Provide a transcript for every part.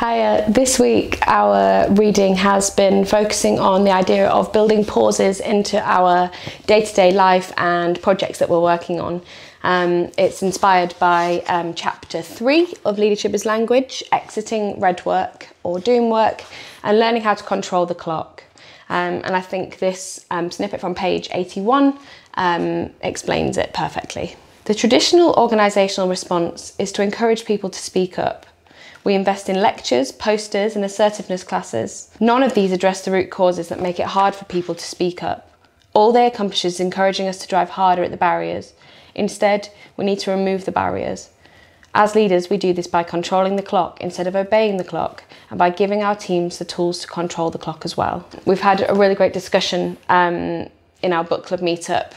Hiya. This week our reading has been focusing on the idea of building pauses into our day-to-day life and projects that we're working on. It's inspired by chapter 3 of Leadership as Language, exiting red work or doom work and learning how to control the clock. And I think this snippet from page 81 explains it perfectly. The traditional organisational response is to encourage people to speak up. We invest in lectures, posters and assertiveness classes. None of these address the root causes that make it hard for people to speak up. All they accomplish is encouraging us to drive harder at the barriers. Instead, we need to remove the barriers. As leaders, we do this by controlling the clock instead of obeying the clock, and by giving our teams the tools to control the clock as well. We've had a really great discussion in our book club meetup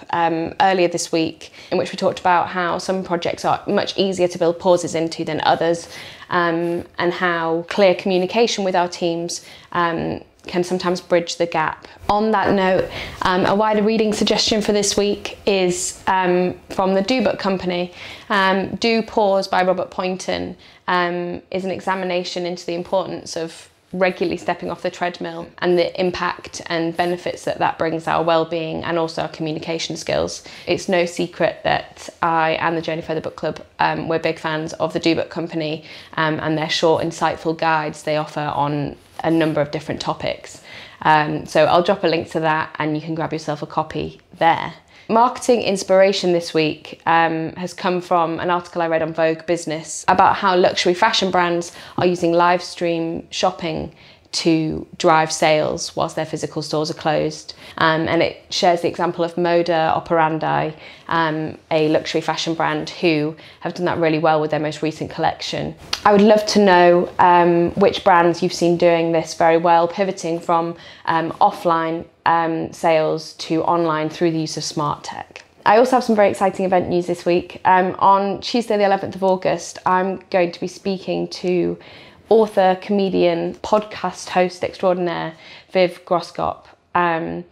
earlier this week, in which we talked about how some projects are much easier to build pauses into than others, and how clear communication with our teams can sometimes bridge the gap. On that note, a wider reading suggestion for this week is from the Do Book Company. Do Pause by Robert Poynton is an examination into the importance of regularly stepping off the treadmill and the impact and benefits that that brings our well-being and also our communication skills. It's no secret that I and the Journey Further Book Club, we're big fans of the Do Book Company and their short, insightful guides they offer on a number of different topics. So I'll drop a link to that and you can grab yourself a copy there. Marketing inspiration this week has come from an article I read on Vogue Business about how luxury fashion brands are using live stream shopping to drive sales whilst their physical stores are closed. And it shares the example of Moda Operandi, a luxury fashion brand who have done that really well with their most recent collection. I would love to know which brands you've seen doing this very well, pivoting from offline sales to online through the use of smart tech. I also have some very exciting event news this week. On Tuesday the 11th of August, I'm going to be speaking to author, comedian, podcast host extraordinaire Viv Groskop. And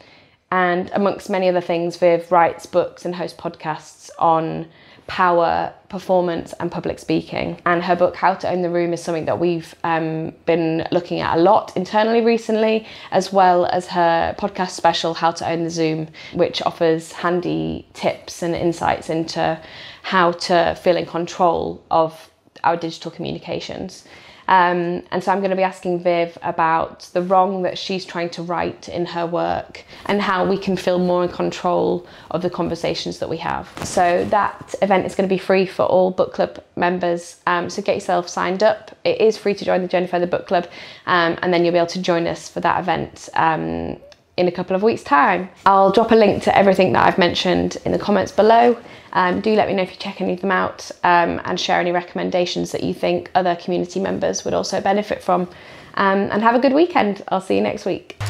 amongst many other things, Viv writes books and hosts podcasts on power, performance and public speaking. And her book, How to Own the Room, is something that we've been looking at a lot internally recently, as well as her podcast special, How to Own the Zoom, which offers handy tips and insights into how to feel in control of our digital communications. And so I'm going to be asking Viv about the wrong that she's trying to right in her work and how we can feel more in control of the conversations that we have. So that event is going to be free for all book club members, so get yourself signed up. It is free to join the Journey Further Book Club, and then you'll be able to join us for that event in a couple of weeks' time. I'll drop a link to everything that I've mentioned in the comments below. Do let me know if you check any of them out and share any recommendations that you think other community members would also benefit from. And have a good weekend. I'll see you next week.